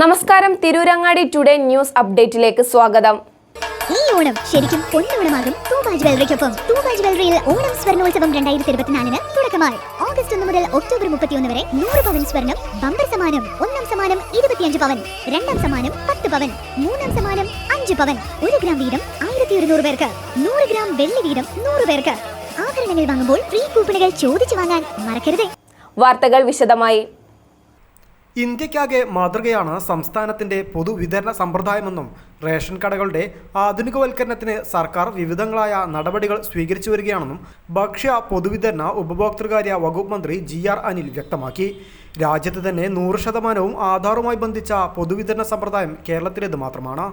നമസ്കാരം, Tirurangadi today news അപ്ഡേറ്റിലേക്ക് സ്വാഗതം. ഈ ഓണം ശരിക്കും പൊന്നോണമാകും തൂബാജ് ജ്വല്ലറിക്കൊപ്പം. തൂബാജ് ജ്വല്ലറിയിൽ ഓണം സ്വർണ്ണോത്സവം 2024 തുടക്കമായി. ഓഗസ്റ്റ് 1 മുതൽ ഒക്ടോബർ 31 വരെ 100 പവൻ സ്വർണം ബമ്പർ സമ്മാനം. ഒന്നാം സമ്മാനം 25 പവൻ, രണ്ടാം സമ്മാനം 10 പവൻ, മൂന്നാം സമ്മാനം 5 പവൻ. 1 ഗ്രാം വീതം 1100 പേർക്ക്, 100 ഗ്രാം വെള്ളി വീതം 100 പേർക്ക്. ആഭരണങ്ങൾ വാങ്ങുമ്പോൾ ഫ്രീ കൂപ്പണുകൾ ചോദിച്ചു വാങ്ങാൻ മറക്കരുത്. വാർത്തകൾ വിശദമായി. ഇന്ത്യക്കാകെ മാതൃകയാണ് സംസ്ഥാനത്തിൻ്റെ പൊതുവിതരണ സമ്പ്രദായമെന്നും റേഷൻ കടകളുടെ ആധുനികവൽക്കരണത്തിന് സർക്കാർ വിവിധങ്ങളായ നടപടികൾ സ്വീകരിച്ചു വരികയാണെന്നും ഭക്ഷ്യ പൊതുവിതരണ ഉപഭോക്തൃകാര്യ വകുപ്പ് മന്ത്രി GR അനിൽ വ്യക്തമാക്കി. രാജ്യത്ത് തന്നെ 100% ആധാറുമായി ബന്ധിച്ച പൊതുവിതരണ സമ്പ്രദായം കേരളത്തിലേത് മാത്രമാണ്.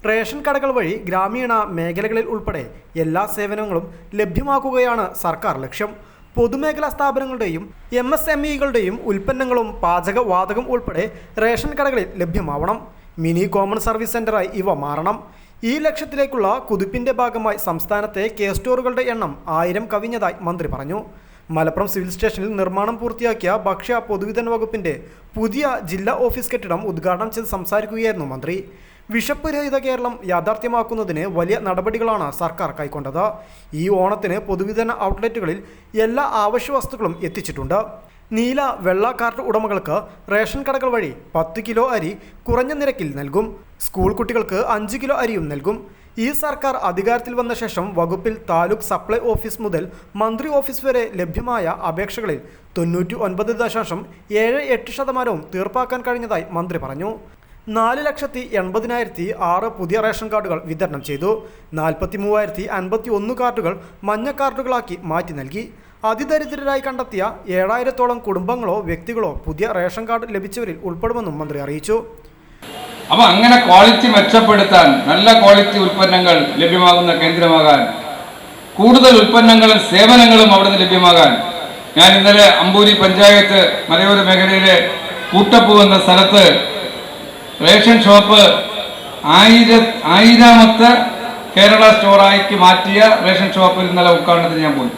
റേഷൻ കടകൾ വഴി ഗ്രാമീണ മേഖലകളിൽ ഉൾപ്പെടെ എല്ലാ സേവനങ്ങളും ലഭ്യമാക്കുകയാണ് സർക്കാർ ലക്ഷ്യം. പൊതുമേഖലാ സ്ഥാപനങ്ങളുടെയും MSMEകളുടെയും ഉൽപ്പന്നങ്ങളും പാചകവാതകം ഉൾപ്പെടെ റേഷൻ കടകളിൽ ലഭ്യമാവണം. മിനി കോമൺ സർവീസ് സെൻ്ററായി ഇവ മാറണം. ഈ ലക്ഷ്യത്തിലേക്കുള്ള കുതിപ്പിൻ്റെ ഭാഗമായി സംസ്ഥാനത്തെ സ്റ്റോറുകളുടെ എണ്ണം 1000 കവിഞ്ഞതായി മന്ത്രി പറഞ്ഞു. മലപ്പുറം സിവിൽ സ്റ്റേഷനിൽ നിർമ്മാണം പൂർത്തിയാക്കിയ ഭക്ഷ്യ പൊതുവിതരണ വകുപ്പിൻ്റെ പുതിയ ജില്ലാ ഓഫീസ് കെട്ടിടം ഉദ്ഘാടനം ചെയ്ത് സംസാരിക്കുകയായിരുന്നു മന്ത്രി. വിശപ്പ് രഹിത കേരളം യാഥാർത്ഥ്യമാക്കുന്നതിന് വലിയ നടപടികളാണ് സർക്കാർ കൈക്കൊണ്ടത്. ഈ ഓണത്തിന് പൊതുവിതരണ ഔട്ട്ലെറ്റുകളിൽ എല്ലാ ആവശ്യ വസ്തുക്കളും എത്തിച്ചിട്ടുണ്ട്. നീല വെള്ള കാർഡ് ഉടമകൾക്ക് റേഷൻ കടകൾ വഴി 10 കിലോ അരി കുറഞ്ഞ നിരക്കിൽ നൽകും. സ്കൂൾ കുട്ടികൾക്ക് 5 കിലോ അരിയും നൽകും. ഈ സർക്കാർ അധികാരത്തിൽ വന്ന ശേഷം വകുപ്പിൽ താലൂക്ക് സപ്ലൈ ഓഫീസ് മുതൽ മന്ത്രി ഓഫീസ് വരെ ലഭ്യമായ അപേക്ഷകളിൽ 99.78% തീർപ്പാക്കാൻ കഴിഞ്ഞതായി മന്ത്രി പറഞ്ഞു. 4,80,006 പുതിയ റേഷൻ കാർഡുകൾ വിതരണം ചെയ്തു. 43,051 കാർഡുകൾ മഞ്ഞ കാർഡുകളാക്കി മാറ്റി നൽകി. അതിദരിദ്രരായി കണ്ടെത്തിയ 7,000-ഓളം കുടുംബങ്ങളോ വ്യക്തികളോ പുതിയ റേഷൻ കാർഡ് ലഭിച്ചവരിൽ ഉൾപ്പെടുമെന്നും മന്ത്രി അറിയിച്ചു. അപ്പോൾ അങ്ങനെ ക്വാളിറ്റി മെച്ചപ്പെടുത്താൻ, നല്ല ക്വാളിറ്റി ഉൽപ്പന്നങ്ങൾ ലഭ്യമാകുന്ന കേന്ദ്രമാകാൻ, കൂടുതൽ ഉൽപ്പന്നങ്ങളും സേവനങ്ങളും അവിടുന്ന് ലഭ്യമാകാൻ ഞാൻ ഇന്നലെ അമ്പൂരി പഞ്ചായത്ത് മലയോര മേഖലയിലെ കൂട്ടപ്പൂ എന്ന സ്ഥലത്ത് റേഷൻ ഷോപ്പ് 1000ാമത്തെ കേരള സ്റ്റോറാക്കി മാറ്റിയ റേഷൻ ഷോപ്പിൽ ഇന്നലെ ഉദ്ഘാടനത്തിന് ഞാൻ പോയി.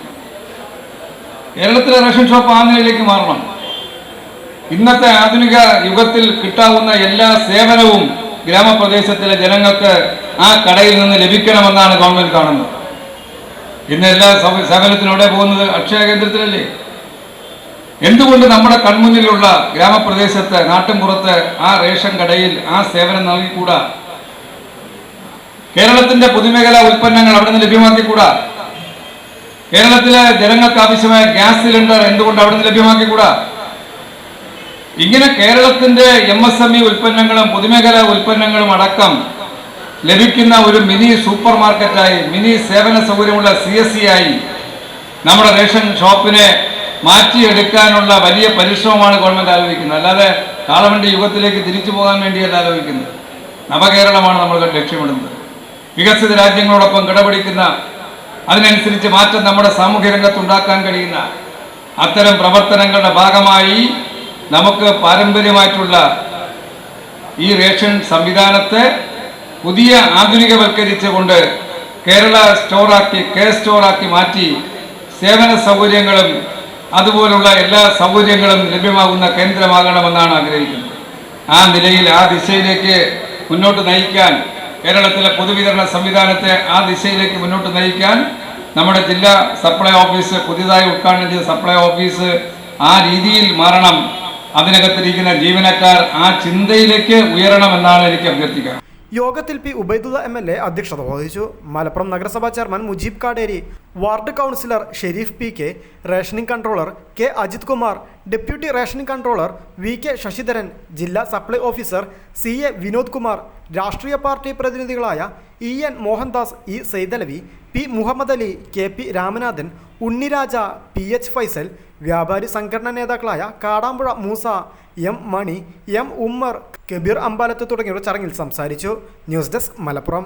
കേരളത്തിലെ റേഷൻ ഷോപ്പ് ആ നിലയിലേക്ക് മാറണം. ഇന്നത്തെ ആധുനിക യുഗത്തിൽ കിട്ടാവുന്ന എല്ലാ സേവനവും ഗ്രാമപ്രദേശത്തിലെ ജനങ്ങൾക്ക് ആ കടയിൽ നിന്ന് ലഭിക്കണമെന്നാണ് ഗവൺമെന്റ് കാണുന്നത്. ഇന്ന് എല്ലാ സേവനത്തിനോടെ പോകുന്നത് അക്ഷയ കേന്ദ്രത്തിലല്ലേ? എന്തുകൊണ്ട് നമ്മുടെ കൺമുന്നിലുള്ള ഗ്രാമപ്രദേശത്ത്, നാട്ടിൻപുറത്ത് ആ റേഷൻ കടയിൽ ആ സേവനം നൽകിക്കൂടാ? കേരളത്തിന്റെ പൊതുമേഖലാ ഉൽപ്പന്നങ്ങൾ അവിടെ നിന്ന് ലഭ്യമാക്കിക്കൂടാ? കേരളത്തിലെ ജനങ്ങൾക്ക് ആവശ്യമായ ഗ്യാസ് സിലിണ്ടർ എന്തുകൊണ്ട് അവിടെ നിന്ന് ലഭ്യമാക്കിക്കൂടാ? ഇങ്ങനെ കേരളത്തിന്റെ MSME ഉൽപ്പന്നങ്ങളും പൊതുമേഖലാ ഉൽപ്പന്നങ്ങളും അടക്കം ലഭിക്കുന്ന ഒരു മിനി സൂപ്പർ മാർക്കറ്റായി, മിനി സേവന സൗകര്യമുള്ള CSE ആയി നമ്മുടെ റേഷൻ ഷോപ്പിനെ മാറ്റിയെടുക്കാനുള്ള വലിയ പരിശ്രമമാണ് ഗവൺമെന്റ് ആലോചിക്കുന്നത്. അല്ലാതെ കാളവണ്ടി യുഗത്തിലേക്ക് തിരിച്ചു പോകാൻ വേണ്ടിയല്ല ആലോചിക്കുന്നത്. നവകേരളമാണ് നമ്മൾ ലക്ഷ്യമിടുന്നത്. വികസിത രാജ്യങ്ങളോടൊപ്പം കിടപിടിക്കുന്ന, അതിനനുസരിച്ച് മാറ്റം നമ്മുടെ സാമൂഹ്യ രംഗത്തുണ്ടാക്കാൻ കഴിയുന്ന അത്തരം പ്രവർത്തനങ്ങളുടെ ഭാഗമായി നമുക്ക് പാരമ്പര്യമായിട്ടുള്ള ഈ റേഷൻ സംവിധാനത്തെ പുതിയ ആധുനികവൽക്കരിച്ചുകൊണ്ട് കേരള സ്റ്റോറാക്കി, സ്റ്റോറാക്കി മാറ്റി സേവന സൗകര്യങ്ങളും അതുപോലുള്ള എല്ലാ സൗകര്യങ്ങളും ലഭ്യമാകുന്ന കേന്ദ്രമാകണമെന്നാണ് ആഗ്രഹിക്കുന്നത്. ആ നിലയിൽ, ആ ദിശയിലേക്ക് മുന്നോട്ട് നയിക്കാൻ, കേരളത്തിലെ പൊതുവിതരണ സംവിധാനത്തെ ആ ദിശയിലേക്ക് മുന്നോട്ട് നയിക്കാൻ നമ്മുടെ ജില്ലാ സപ്ലൈ ഓഫീസ്, പുതിയതായി ഉദ്ഘാടനം ചെയ്ത സപ്ലൈ ഓഫീസ് ആ രീതിയിൽ മാറണം. അതിനകത്തിരിക്കുന്ന ജീവനക്കാർ ആ ചിന്തയിലേക്ക് ഉയരണമെന്നാണ് എനിക്ക് അഭ്യർത്ഥിക്കുക. യോഗത്തിൽ P. ഉബൈദുള്ള MLA അധ്യക്ഷത വഹിച്ചു. മലപ്പുറം നഗരസഭാ chairman Mujeeb Kaderi, ward councillor Shareef PK, rationing controller K. Ajith Kumar, deputy rationing controller VK Sasidharan, ജില്ലാ supply officer CA Vinod Kumar, രാഷ്ട്രീയ പാർട്ടി പ്രതിനിധികളായ EN Mohandas, E. Saidalavi, P. Muhammad Ali, KP Ramanathan, Unniraja, PH Faisal, വ്യാപാരി സംഘടനാ നേതാക്കളായ കാടാമ്പുഴ മൂസ, M. മണി, M. ഉമ്മർ, കബീർ അമ്പാലത്ത് തുടങ്ങിയവർ ചടങ്ങിൽ സംസാരിച്ചു. News desk, Malappuram.